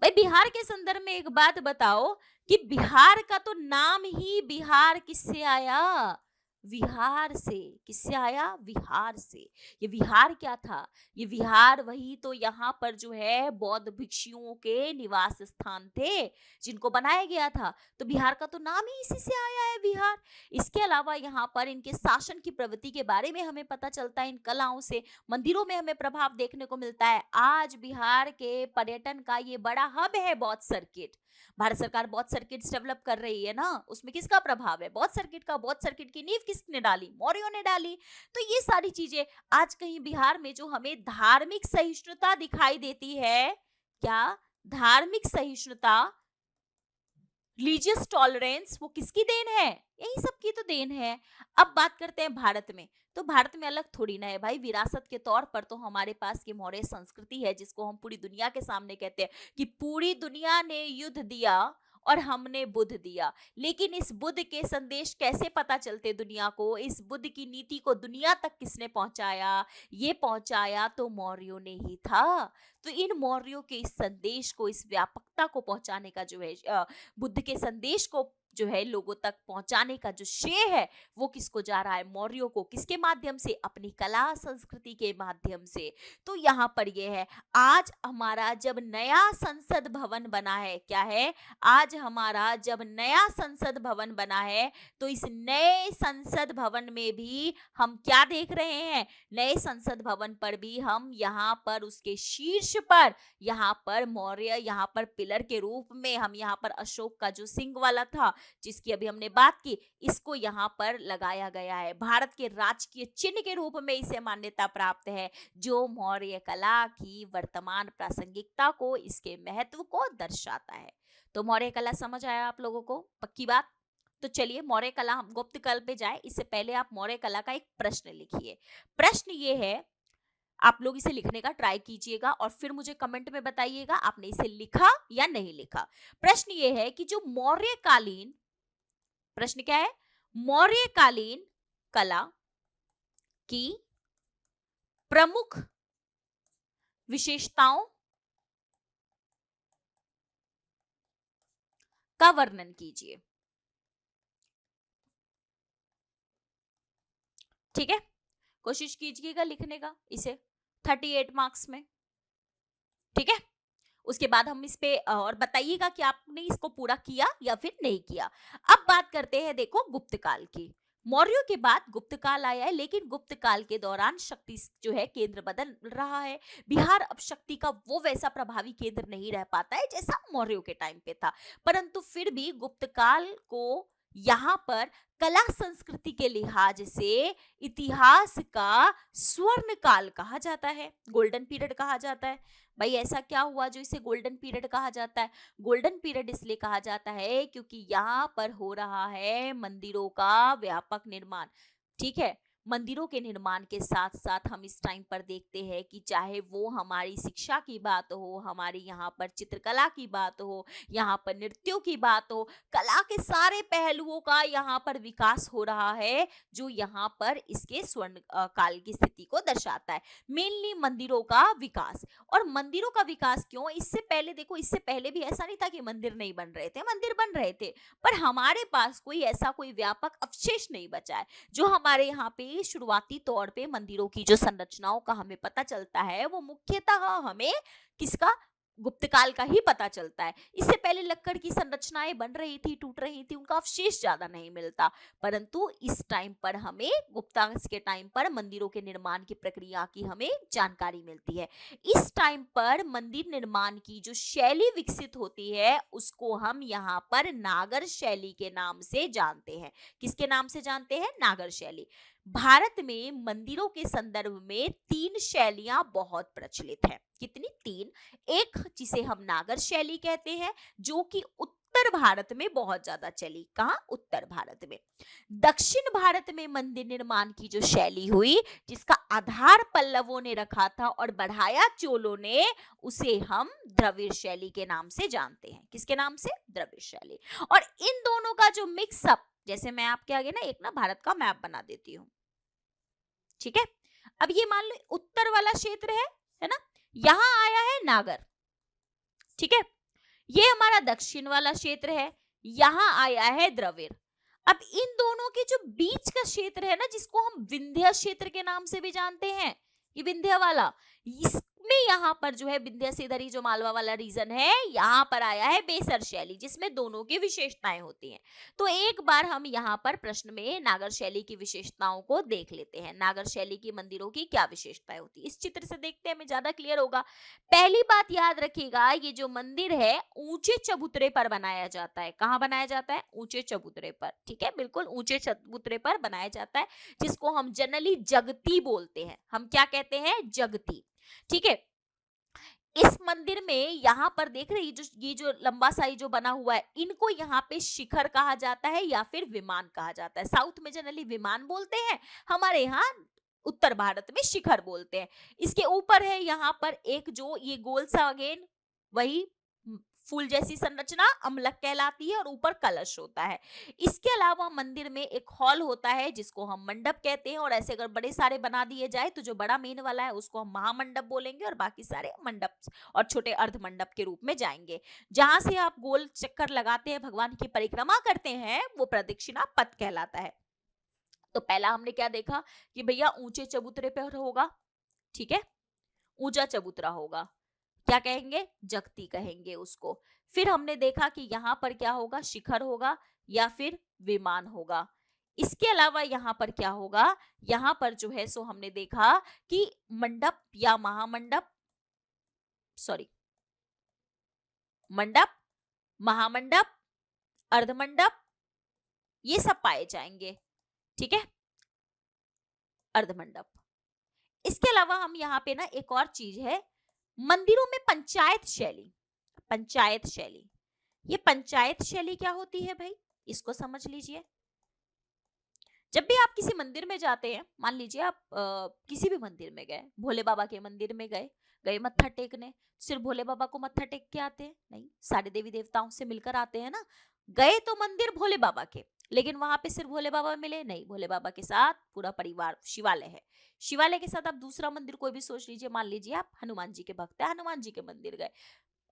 भाई, बिहार के संदर्भ में एक बात बताओ कि बिहार का तो नाम ही बिहार किससे आया? विहार से। किससे आया? विहार से। ये विहार क्या था? ये विहार वही तो यहाँ पर जो है बौद्ध भिक्षुओं के निवास स्थान थे जिनको बनाया गया था। तो बिहार का तो नाम ही इसी से आया है, विहार। इसके अलावा यहाँ पर इनके शासन की प्रवृत्ति के बारे में हमें पता चलता है इन कलाओं से। मंदिरों में हमें प्रभाव देखने को मिलता है। आज बिहार के पर्यटन का ये बड़ा हब है बौद्ध सर्किट। भारत सरकार बौद्ध सर्किट्स डेवलप कर रही है ना, उसमें किसका प्रभाव है? बौद्ध सर्किट का। बौद्ध सर्किट की नींव किसने डाली? मौर्यों ने डाली। तो ये सारी चीजें आज कहीं बिहार में जो हमें धार्मिक सहिष्णुता दिखाई देती है, क्या धार्मिक सहिष्णुता, रिलीजियस टॉलरेंस, वो किसकी देन है? यही सब की तो देन है। अब बात करते हैं भारत में। तो भारत में अलग थोड़ी ना है भाई, विरासत के तौर पर तो हमारे पास की मौर्य संस्कृति है जिसको हम पूरी दुनिया के सामने कहते हैं कि पूरी दुनिया ने युद्ध दिया और हमने बुद्ध दिया। लेकिन इस बुद्ध के संदेश कैसे पता चलते दुनिया को, इस बुद्ध की नीति को दुनिया तक किसने पहुंचाया? ये पहुंचाया तो मौर्यों ने ही था। तो इन मौर्यों के इस संदेश को, इस व्यापकता को पहुंचाने का जो है बुद्ध के संदेश को जो है लोगों तक पहुंचाने का जो श्रेय है वो किसको जा रहा है? मौर्यों को। किसके माध्यम से? अपनी कला संस्कृति के माध्यम से। तो यहाँ पर ये है, आज हमारा जब नया संसद भवन बना है, क्या है? आज हमारा जब नया संसद भवन बना है तो इस नए संसद भवन में भी हम क्या देख रहे हैं? नए संसद भवन पर भी हम यहाँ पर उसके शीर्ष पर, यहाँ पर मौर्य, यहाँ पर पिलर के रूप में हम यहाँ पर अशोक का जो सिंह वाला था जिसकी अभी हमने बात की, इसको यहाँ पर लगाया गया है। भारत के राजकीय चिन्ह के रूप में इसे मान्यता प्राप्त है, जो मौर्य कला की वर्तमान प्रासंगिकता को, इसके महत्व को दर्शाता है। तो मौर्य कला समझ आया आप लोगों को? पक्की बात। तो चलिए मौर्य कला, हम गुप्त काल पे जाए इससे पहले आप मौर्य कला का एक प्रश्न लिखिए। प्रश्न ये है, आप लोग इसे लिखने का ट्राई कीजिएगा और फिर मुझे कमेंट में बताइएगा आपने इसे लिखा या नहीं लिखा। प्रश्न ये है कि जो मौर्यकालीन, प्रश्न क्या है? मौर्यकालीन कला की प्रमुख विशेषताओं का वर्णन कीजिए। ठीक है, कोशिश कीजिएगा लिखने का इसे 38 मार्क्स में। ठीक है, उसके बाद हम इस पे और बताइएगा कि आपने इसको पूरा किया या फिर नहीं किया। अब बात करते हैं देखो गुप्त काल की। मौर्यों के बाद गुप्त काल आया है, लेकिन गुप्त काल के दौरान शक्ति जो है केंद्र बदल रहा है। बिहार अब शक्ति का वो वैसा प्रभावी केंद्र नहीं रह पाता है जैसा मौर्यों के टाइम पे था, परंतु फिर भी गुप्त काल को यहाँ पर कला संस्कृति के लिहाज से इतिहास का स्वर्ण काल कहा जाता है, गोल्डन पीरियड कहा जाता है। भाई ऐसा क्या हुआ जो इसे गोल्डन पीरियड कहा जाता है? गोल्डन पीरियड इसलिए कहा जाता है क्योंकि यहाँ पर हो रहा है मंदिरों का व्यापक निर्माण। ठीक है, मंदिरों के निर्माण के साथ साथ हम इस टाइम पर देखते हैं कि चाहे वो हमारी शिक्षा की बात हो, हमारी यहाँ पर चित्रकला की बात हो, यहाँ पर नृत्यों की बात हो, कला के सारे पहलुओं का यहाँ पर विकास हो रहा है, जो यहाँ पर इसके स्वर्ण काल की स्थिति को दर्शाता है। मेनली मंदिरों का विकास। और मंदिरों का विकास क्यों? इससे पहले देखो, इससे पहले भी ऐसा नहीं था कि मंदिर नहीं बन रहे थे, मंदिर बन रहे थे, पर हमारे पास कोई ऐसा कोई व्यापक अवशेष नहीं बचा है। जो हमारे यहाँ पे शुरुआती तौर पे मंदिरों की जो संरचनाओं का हमें पता चलता है वो मुख्यतः हमें किसका? गुप्त काल का ही पता चलता है। इससे पहले लक्कड़ की संरचनाएं बन रही थी, टूट रही थी, उनका अवशेष ज्यादा नहीं मिलता, परंतु इस टाइम पर हमें गुप्ता के टाइम पर मंदिरों के निर्माण की प्रक्रिया की हमें जानकारी मिलती है। इस टाइम पर मंदिर निर्माण की जो शैली विकसित होती है उसको हम यहाँ पर नागर शैली के नाम से जानते हैं। किसके नाम से जानते हैं? नागर शैली। भारत में मंदिरों के संदर्भ में 3 शैलियां बहुत प्रचलित है। कितनी? 3। एक जिसे हम नागर शैली कहते हैं, जो कि उत्तर भारत में बहुत ज्यादा चली। कहाँ? उत्तर भारत में। दक्षिण भारत में मंदिर निर्माण की जो शैली हुई, जिसका आधार पल्लवों ने रखा था और बढ़ाया चोलों ने, उसे हम द्रविड़ शैली के नाम से जानते हैं। किसके नाम से? द्रविड़ शैली। और इन दोनों का जो मिक्सअप, जैसे मैं आपके आगे ना एक भारत का मैप बना देती हूँ। ठीक है, अब ये मान लो उत्तर वाला क्षेत्र है ना, यहां आया है नागर। ठीक है, ये हमारा दक्षिण वाला क्षेत्र है, यहां आया है द्रविड़। अब इन दोनों के जो बीच का क्षेत्र है ना, जिसको हम विंध्य क्षेत्र के नाम से भी जानते हैं, ये विंध्य वाला, इसमें यहाँ पर जो है विंध्य से इधर ही जो मालवा वाला रीजन है, यहाँ पर आया है बेसर शैली, जिसमें दोनों की विशेषताएं होती हैं। तो एक बार हम यहाँ पर प्रश्न में नागर शैली की विशेषताओं को देख लेते हैं। नागर शैली की मंदिरों की क्या विशेषताएं होती है, इस चित्र से देखते हैं, हमें ज्यादा क्लियर होगा। पहली बात याद रखिएगा, ये जो मंदिर है ऊंचे चबूतरे पर बनाया जाता है। कहाँ बनाया जाता है? ऊंचे चबूतरे पर, ठीक है, बिल्कुल ऊंचे चबूतरे पर बनाया जाता है, जिसको हम जनरली जगती बोलते हैं। हम क्या कहते हैं? जगती, ठीक है। इस मंदिर में यहाँ पर देख रहे हैं, ये जो लंबा सा जो बना हुआ है, इनको यहाँ पे शिखर कहा जाता है या फिर विमान कहा जाता है। साउथ में जनरली विमान बोलते हैं, हमारे यहाँ उत्तर भारत में शिखर बोलते हैं। इसके ऊपर है यहाँ पर एक जो ये गोल सा, अगेन वही फूल जैसी संरचना, अमलक कहलाती है, और ऊपर कलश होता है। इसके अलावा मंदिर में एक हॉल होता है जिसको हम मंडप कहते हैं, और ऐसे अगर बड़े सारे बना दिए जाए तो जो बड़ा मेन वाला है उसको हम महामंडप बोलेंगे, और बाकी सारे मंडप और छोटे अर्ध मंडप के रूप में जाएंगे। जहां से आप गोल चक्कर लगाते हैं, भगवान की परिक्रमा करते हैं, वो प्रदक्षिणा पथ कहलाता है। तो पहला हमने क्या देखा कि भैया ऊंचे चबूतरे पर होगा, ठीक है, ऊंचा चबूतरा होगा, क्या कहेंगे? जगती कहेंगे उसको। फिर हमने देखा कि यहाँ पर क्या होगा? शिखर होगा या फिर विमान होगा। इसके अलावा यहाँ पर क्या होगा? यहाँ पर जो है सो हमने देखा कि मंडप या महामंडप, सॉरी, मंडप, महामंडप, अर्धमंडप, ये सब पाए जाएंगे, ठीक है, अर्धमंडप। इसके अलावा हम यहाँ पे ना एक और चीज है, मंदिरों में पंचायत शैली। पंचायत शैली, ये पंचायत शैली क्या होती है भाई, इसको समझ लीजिए। जब भी आप किसी मंदिर में जाते हैं, मान लीजिए आप किसी भी मंदिर में गए, भोले बाबा के मंदिर में गए मत्था टेकने, सिर्फ भोले बाबा को मत्था टेक के आते हैं? नहीं, सारे देवी देवताओं से मिलकर आते हैं ना। गए तो मंदिर भोले बाबा के, लेकिन वहां पे सिर्फ भोले बाबा मिले? नहीं, भोले बाबा के साथ पूरा परिवार, शिवालय है, शिवालय के साथ आप दूसरा मंदिर कोई भी सोच लीजिए, मान लीजिए आप हनुमान जी के भक्त है, हनुमान जी के मंदिर गए।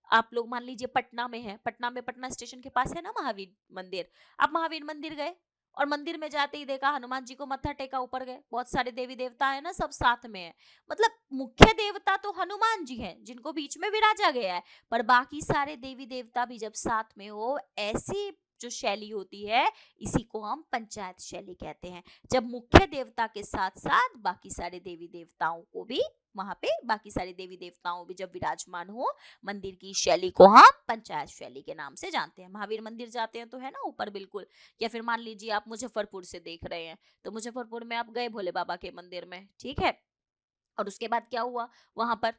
आप लोग मान लीजिए पटना में है, पटना में पटना स्टेशन के पास है ना महावीर मंदिर, आप महावीर मंदिर गए और मंदिर में जाते ही देखा हनुमान जी को मत्था टेका, ऊपर गए, बहुत सारे देवी देवता है ना, सब साथ में है। मतलब मुख्य देवता तो हनुमान जी हैं जिनको बीच में विराजा गया है, पर बाकी सारे देवी देवता भी जब साथ में हो, ऐसी जो शैली होती है, इसी को हम पंचायत शैली कहते हैं। जब मुख्य देवता के साथ साथ बाकी सारे देवी देवताओं को भी वहां पे, बाकी सारे देवी देवताओं भी जब विराजमान हो, मंदिर की शैली को हम पंचायत शैली के नाम से जानते हैं। महावीर मंदिर जाते हैं तो है ना ऊपर बिल्कुल, या फिर मान लीजिए आप मुजफ्फरपुर से देख रहे हैं, तो मुजफ्फरपुर में आप गए भोले बाबा के मंदिर में, ठीक है, और उसके बाद क्या हुआ, वहां पर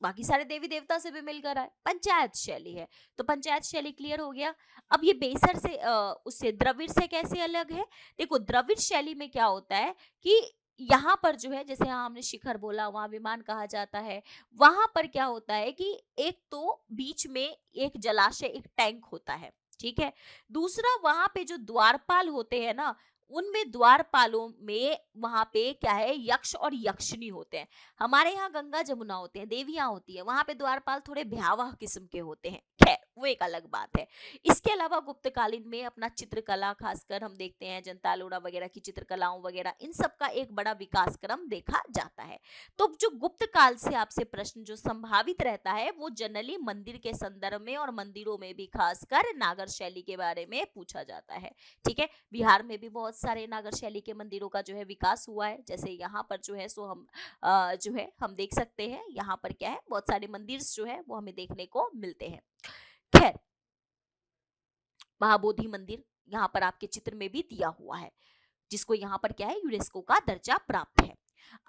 बाकी सारे देवी देवता से भी मिलकर आए, पंचायत शैली है। तो पंचायत शैली क्लियर हो गया। अब ये बेसर से उससे द्रविड़ से कैसे अलग है? देखो, द्रविड़ शैली में क्या होता है कि यहाँ पर जो है, जैसे यहाँ हमने शिखर बोला, वहां विमान कहा जाता है, वहां पर क्या होता है कि एक तो बीच में एक जलाशय, एक टैंक होता है, ठीक है। दूसरा, वहां पे जो द्वारपाल होते हैं ना, उनमें द्वारपालों में वहां पे क्या है, यक्ष और यक्षिणी होते हैं। हमारे यहाँ गंगा जमुना होते हैं, देवियां होती है, वहां पे द्वारपाल थोड़े भयावह किस्म के होते हैं, खैर वो एक अलग बात है। इसके अलावा गुप्तकालीन में अपना चित्रकला, खासकर हम देखते हैं जनतालोड़ा वगैरह की चित्रकलाओं वगैरह, इन सब का एक बड़ा विकास क्रम देखा जाता है। तो जो गुप्त काल से आपसे प्रश्न जो संभावित रहता है, वो जनरली मंदिर के संदर्भ में और मंदिरों में भी खासकर नागर शैली के बारे में पूछा जाता है, ठीक है। बिहार में भी बहुत सारे नागर शैली के मंदिरों का जो है विकास हुआ है, जैसे यहाँ पर जो है सो हम जो है हम देख सकते हैं, यहाँ पर क्या है, बहुत सारे मंदिर जो है वो हमें देखने को मिलते हैं। खैर, महाबोधि मंदिर यहाँ पर आपके चित्र में भी दिया हुआ है, जिसको यहाँ पर क्या है, यूनेस्को का दर्जा प्राप्त है।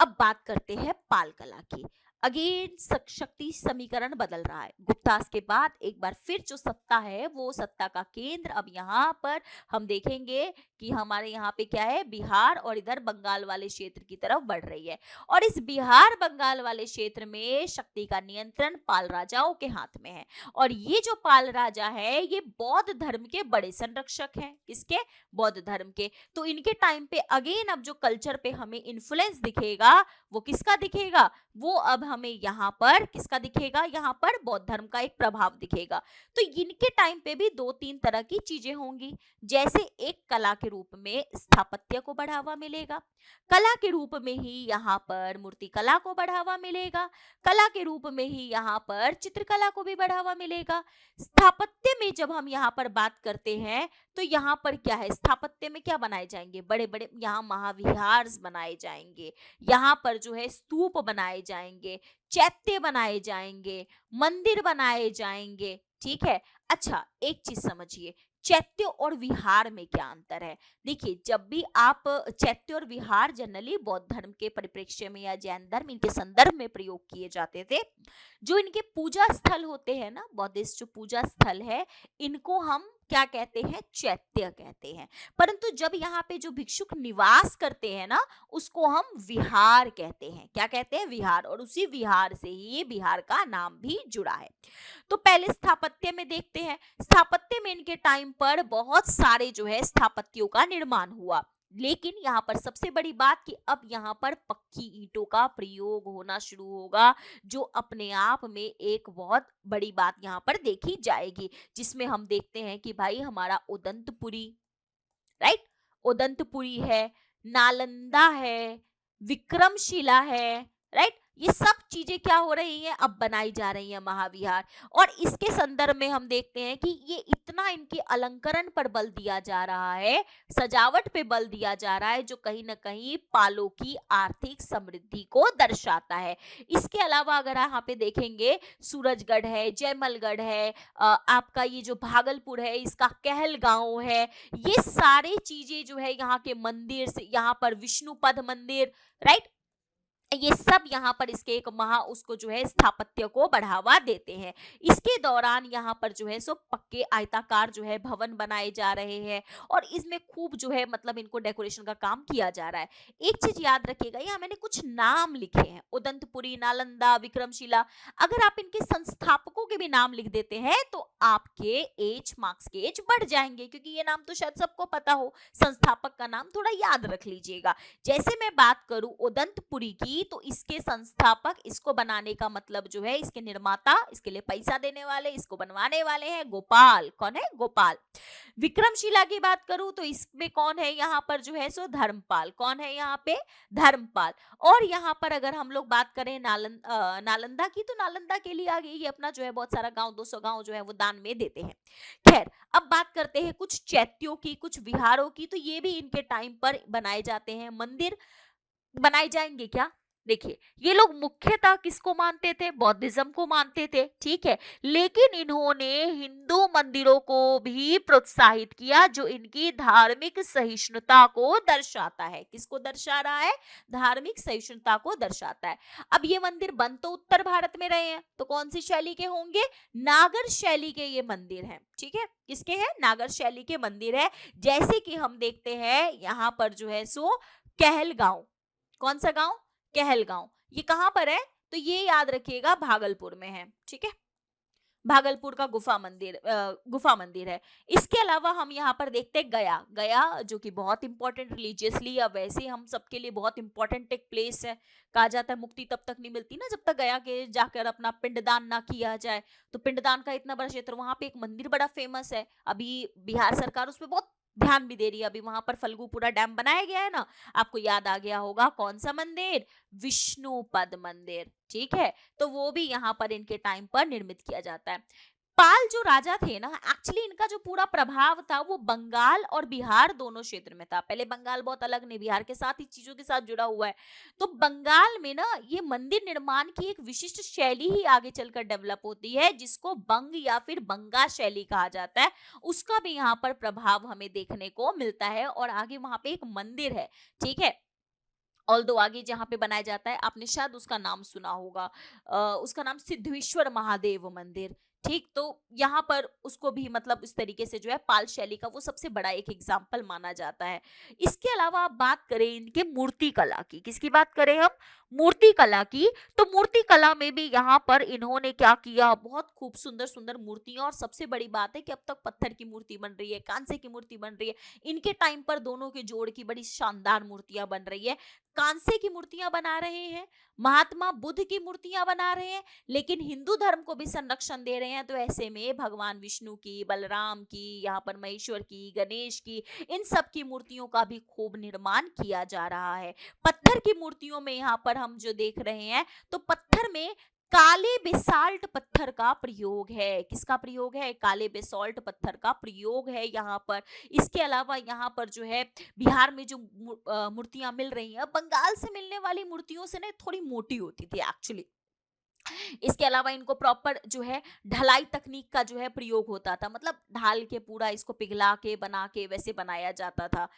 अब बात करते हैं पाल कला की। अगेन शक्ति समीकरण बदल रहा है। गुप्तास के बाद एक बार फिर जो सत्ता है, वो सत्ता का केंद्र अब यहाँ पर हम देखेंगे कि हमारे यहाँ पे क्या है, बिहार और इधर बंगाल वाले क्षेत्र की तरफ बढ़ रही है। और इस बिहार बंगाल वाले क्षेत्र में शक्ति का नियंत्रण पाल राजाओं के हाथ में है। और ये जो पाल राजा है, ये बौद्ध धर्म के बड़े संरक्षक हैं। किसके? बौद्ध धर्म के। तो इनके टाइम पे अगेन अब जो कल्चर पे हमें इन्फ्लुएंस दिखेगा, वो किसका दिखेगा? वो अब हमें यहाँ पर किसका दिखेगा, यहाँ पर बौद्ध धर्म का एक प्रभाव दिखेगा। तो इनके टाइम पे भी दो तीन तरह की चीजें होंगी, जैसे एक कला के रूप में स्थापत्य को बढ़ावा मिलेगा, कला के रूप में ही यहाँ पर मूर्ति कला को बढ़ावा मिलेगा, कला के रूप में ही यहाँ पर चित्रकला को भी बढ़ावा मिलेगा। स्थापत्य में जब हम यहाँ पर बात करते हैं तो यहाँ पर क्या है, स्थापत्य में क्या बनाए जाएंगे, बड़े बड़े यहाँ महाविहार बनाए जाएंगे, यहाँ पर जो है स्तूप बनाए जाएंगे, चैत्य बनाए जाएंगे, मंदिर बनाए जाएंगे। ठीक है। अच्छा, एक चीज समझिए, चैत्य और विहार में क्या अंतर है। देखिए, जब भी आप चैत्य और विहार जनरली बौद्ध धर्म के परिप्रेक्ष्य में या जैन धर्म इनके संदर्भ में प्रयोग किए जाते थे। जो इनके पूजा स्थल होते हैं ना, बौद्धिस्ट जो पूजा स्थल है, इनको हम क्या कहते हैं, चैत्य कहते हैं। परंतु जब यहाँ पे जो भिक्षुक निवास करते हैं ना, उसको हम विहार कहते हैं। क्या कहते हैं, विहार। और उसी विहार से ही बिहार का नाम भी जुड़ा है। तो पहले स्थापत्य में देखते हैं। स्थापत्य में इनके टाइम पर बहुत सारे जो है स्थापत्यों का निर्माण हुआ, लेकिन यहाँ पर सबसे बड़ी बात कि अब यहाँ पर पक्की ईंटों का प्रयोग होना शुरू होगा, जो अपने आप में एक बहुत बड़ी बात यहाँ पर देखी जाएगी, जिसमें हम देखते हैं कि भाई हमारा उदंतपुरी, राइट, उदंतपुरी है, नालंदा है, विक्रमशिला है, राइट, ये सब चीजें क्या हो रही हैं, अब बनाई जा रही है महाविहार। और इसके संदर्भ में हम देखते हैं कि ये इतना इनके अलंकरण पर बल दिया जा रहा है, सजावट पे बल दिया जा रहा है, जो कहीं ना कहीं पालों की आर्थिक समृद्धि को दर्शाता है। इसके अलावा अगर यहाँ पे देखेंगे, सूरजगढ़ है, जयमलगढ़ है, आपका ये जो भागलपुर है, इसका कहलगांव है, ये सारी चीजें जो है यहाँ के मंदिर से, यहाँ पर विष्णुपद मंदिर, राइट, ये सब यहाँ पर इसके एक उसको जो है स्थापत्य को बढ़ावा देते हैं। इसके दौरान यहाँ पर जो है सो पक्के आयताकार जो है भवन बनाए जा रहे हैं, और इसमें खूब जो है मतलब इनको डेकोरेशन का काम किया जा रहा है। एक चीज याद रखिएगा, यहाँ मैंने कुछ नाम लिखे हैं, उदंतपुरी, नालंदा, विक्रमशिला। अगर आप इनके संस्थापकों के भी नाम लिख देते हैं तो आपके एज, मार्क्स के एज बढ़ जाएंगे, क्योंकि ये नाम तो शायद सबको पता हो, संस्थापक का नाम थोड़ा याद रख लीजिएगा। जैसे मैं बात करूं उदंतपुरी की, तो इसके संस्थापक, इसको बनाने का मतलब जो है, इसके निर्माता, इसके लिए पैसा देने वाले, इसको बनवाने वाले हैं गोपाल। कौन है, गोपाल। विक्रमशिला की बात करूं तो इसमें कौन है, यहाँ पर जो है सो धर्मपाल। कौन है यहाँ पे, धर्मपाल। और यहाँ पर अगर हम लोग बात करें नालंदा की, तो नालंदा के लिए आगे ये अपना जो है बहुत सारा गांव, 200 गांव जो है वो दान में देते हैं। खैर, अब बात करते हैं कुछ चैत्यों की, कुछ विहारों की। तो ये भी इनके टाइम पर बनाए जाते हैं। मंदिर बनाए जाएंगे क्या, देखिए, ये लोग मुख्यतः किसको मानते थे, बौद्धिज्म को मानते थे। ठीक है, लेकिन इन्होंने हिंदू मंदिरों को भी प्रोत्साहित किया, जो इनकी धार्मिक सहिष्णुता को दर्शाता है। किसको दर्शा रहा है, धार्मिक सहिष्णुता को दर्शाता है। अब ये मंदिर बन तो उत्तर भारत में रहे हैं, तो कौन सी शैली के होंगे, नागर शैली के ये मंदिर हैं। ठीक है, किसके हैं, नागर शैली के मंदिर है। जैसे कि हम देखते हैं यहाँ पर जो है सो कहलगांव, कौन सा गांव, कहलगांव, ये कहां पर है, तो ये याद रखिएगा भागलपुर में है। ठीक है, भागलपुर का गुफा मंदिर है। इसके अलावा हम यहाँ पर देखते हैं गया, गया जो कि बहुत इंपॉर्टेंट रिलीजियसली, या वैसे हम सबके लिए बहुत इंपॉर्टेंट एक प्लेस है। कहा जाता है मुक्ति तब तक नहीं मिलती ना जब तक गया के जाकर अपना पिंडदान ना किया जाए। तो पिंडदान का इतना बड़ा क्षेत्र, वहां पे एक मंदिर बड़ा फेमस है। अभी बिहार सरकार उस पर बहुत ध्यान भी दे रही है। अभी वहां पर फल्गुपुरा डैम बनाया गया है ना, आपको याद आ गया होगा, कौन सा मंदिर, विष्णुपद मंदिर। ठीक है, तो वो भी यहाँ पर इनके टाइम पर निर्मित किया जाता है। पाल जो राजा थे ना, एक्चुअली इनका जो पूरा प्रभाव था वो बंगाल और बिहार दोनों क्षेत्र में था। पहले बंगाल बहुत अलग नहीं, बिहार के साथ ही चीजों के साथ जुड़ा हुआ है। तो बंगाल में ना ये मंदिर निर्माण की एक विशिष्ट शैली ही आगे चलकर डेवलप होती है, जिसको बंग या फिर बंगा शैली कहा जाता है। उसका भी यहाँ पर प्रभाव हमें देखने को मिलता है। और आगे वहां पे एक मंदिर है। ठीक है, ऑल्दो आगे जहाँ पे बनाया जाता है, आपने शायद उसका नाम सुना होगा, उसका नाम सिद्धेश्वर महादेव मंदिर। ठीक, तो यहाँ पर उसको भी मतलब इस तरीके से जो है पाल शैली का वो सबसे बड़ा एक एग्जाम्पल माना जाता है। इसके अलावा आप बात करें इनके मूर्ति कला की, किसकी बात करें हम, मूर्ति कला की। तो मूर्ति कला में भी यहाँ पर इन्होंने क्या किया, बहुत खूब सुंदर सुंदर मूर्तियां, और सबसे बड़ी बात है कि अब तक पत्थर की मूर्ति बन रही है, कांसे की मूर्ति बन रही है, इनके टाइम पर दोनों के जोड़ की बड़ी शानदार मूर्तियां बन रही है। कांसे की मूर्तियां बना रहे हैं, महात्मा बुद्ध की मूर्तियां बना रहे हैं, लेकिन हिंदू धर्म को भी संरक्षण दे रहे हैं। तो ऐसे में भगवान विष्णु की, बलराम की, यहाँ पर महेश्वर की, गणेश की, इन सब की मूर्तियों का भी खूब निर्माण किया जा रहा है। पत्थर की मूर्तियों में यहाँ पर हम जो देख रहे हैं, तो पत्थर में काले बेसाल्ट पत्थर का प्रयोग है। किसका प्रयोग है? काले बेसाल्ट पत्थर का प्रयोग है यहाँ पर। इसके अलावा यहाँ पर जो है बिहार में जो मूर्तियां मिल रही हैं, बंगाल से मिलने वाली मूर्तियों से ना थोड़ी मोटी होती थी एक्चुअली। इसके अलावा इनको प्रॉपर जो है ढलाई तकनीक का जो है प्रयोग होता था, मतलब ढाल के पूरा इसको पिघला के बना के वैसे बनाया जाता था।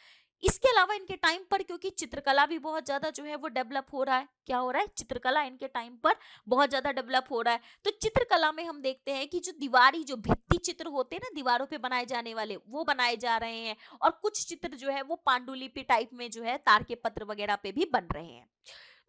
इसके अलावा इनके टाइम पर क्योंकि चित्रकला भी बहुत ज्यादा जो है वो डेवलप हो रहा है, क्या हो रहा है, चित्रकला इनके टाइम पर बहुत ज्यादा डेवलप हो रहा है। तो चित्रकला में हम देखते हैं कि जो दीवारी, जो भित्ति चित्र होते हैं ना दीवारों पे बनाए जाने वाले, वो बनाए जा रहे हैं, और कुछ चित्र जो है वो पांडुलिपि टाइप में जो है तार के पत्र वगैरह पे भी बन रहे हैं।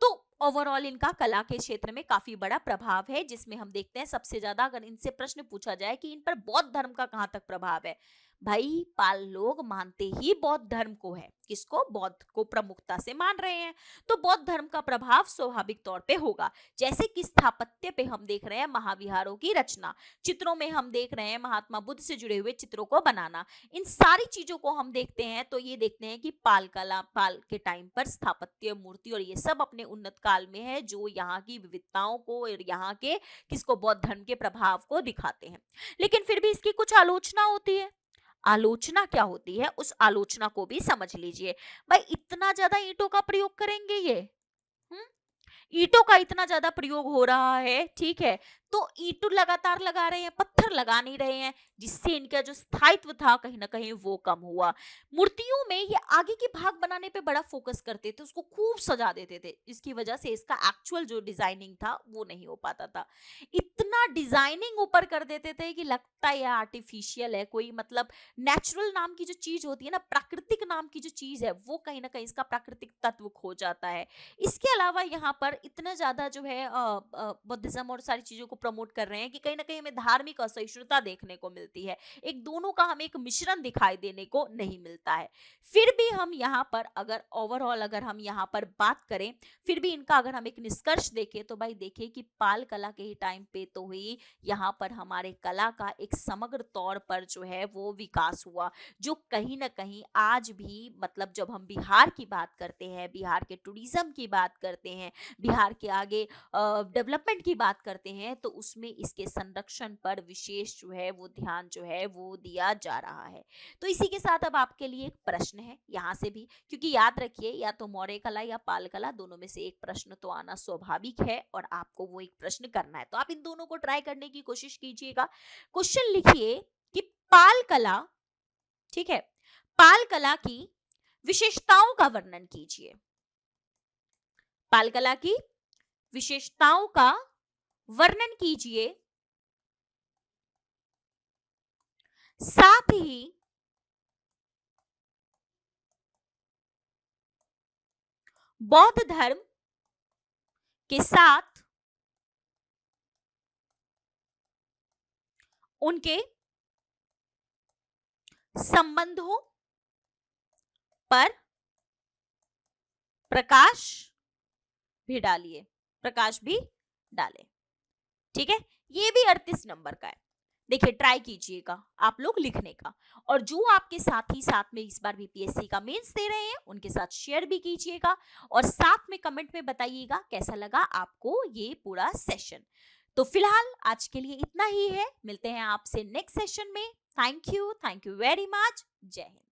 तो ओवरऑल इनका कला के क्षेत्र में काफी बड़ा प्रभाव है, जिसमें हम देखते हैं सबसे ज्यादा अगर इनसे प्रश्न पूछा जाए कि इन पर बौद्ध धर्म का कहां तक प्रभाव है, भाई पाल लोग मानते ही बौद्ध धर्म को है। किसको? बौद्ध को प्रमुखता से मान रहे हैं। तो बौद्ध धर्म का प्रभाव स्वाभाविक तौर पे होगा। जैसे कि स्थापत्य पे हम देख रहे हैं महाविहारों की रचना, चित्रों में हम देख रहे हैं महात्मा बुद्ध से जुड़े हुए चित्रों को बनाना, इन सारी चीजों को हम देखते हैं तो ये देखते हैं कि पाल कला, पाल के टाइम पर स्थापत्य, मूर्ति और ये सब अपने उन्नत काल में है, जो यहाँ की विविधताओं को और यहाँ के किसको, बौद्ध धर्म के प्रभाव को दिखाते हैं। लेकिन फिर भी इसकी कुछ आलोचना होती है। आलोचना क्या होती है, उस आलोचना को भी समझ लीजिए। भाई इतना ज्यादा ईंटों का प्रयोग करेंगे ये, हम्म, ईंटों का इतना ज्यादा प्रयोग हो रहा है, ठीक है, तो ईंट लगातार लगा रहे हैं, पत्थर लगा नहीं रहे हैं, जिससे इनका जो स्थायित्व था कहीं ना कहीं वो कम हुआ। मूर्तियों में ये आगे के भाग बनाने पे बड़ा फोकस करते थे, उसको खूब सजा देते थे, इसकी वजह से इसका एक्चुअल जो डिजाइनिंग था वो नहीं हो पाता था। इतना डिजाइनिंग ऊपर कर देते थे कि लगता है आर्टिफिशियल है कोई, मतलब नेचुरल नाम की जो चीज होती है ना, प्राकृतिक नाम की जो चीज है, वो कहीं ना कहीं इसका प्राकृतिक तत्व खो जाता है। इसके अलावा यहाँ पर इतना ज्यादा जो है बुद्धिज्म और सारी चीजों को प्रमोट कर रहे हैं कि कहीं ना कहीं हमें धार्मिक असहिष्णुता देखने को मिलती है, एक दोनों का हमें एक मिश्रण दिखाई देने को नहीं मिलता है। फिर भी हम यहाँ पर अगर ओवरऑल अगर हम यहाँ पर बात करें, फिर भी इनका अगर हम एक निष्कर्ष देखें तो भाई देखिए कि पाल कला के ही टाइम पे तो ही यहाँ पर हमारे कला का एक समग्र तौर पर जो है वो विकास हुआ, जो कहीं ना कहीं आज भी, मतलब जब हम बिहार की बात करते हैं, बिहार के टूरिज्म की बात करते हैं, बिहार के आगे डेवलपमेंट की बात करते हैं, तो उसमें इसके संरक्षण पर विशेष जो है वो ध्यान जो है वो दिया जा रहा है। तो इसी के साथ अब आपके लिए एक प्रश्न है यहाँ से भी, क्योंकि याद रखिए या तो मौर्य कला या पाल कला, दोनों में से एक प्रश्न तो आना स्वाभाविक है और आपको वो एक प्रश्न करना है, तो आप इन दोनों को ट्राई करने की कोशिश कीजिएगा। क्वेश्चन लिखिए कि पाल कला, ठीक है, पाल कला की विशेषताओं का वर्णन कीजिए। पाल कला की विशेषताओं का वर्णन कीजिए, साथ ही बौद्ध धर्म के साथ उनके संबंधों पर प्रकाश भी डालिए, प्रकाश भी डालें। ठीक है, ये भी 38 नंबर का है। देखिए ट्राई कीजिएगा आप लोग लिखने का, और जो आपके साथी साथ में इस बार बीपीएससी का मेंस दे रहे हैं उनके साथ शेयर भी कीजिएगा, और साथ में कमेंट में बताइएगा कैसा लगा आपको ये पूरा सेशन। तो फिलहाल आज के लिए इतना ही है, मिलते हैं आपसे नेक्स्ट सेशन में। Thank you very much. जय हिंद।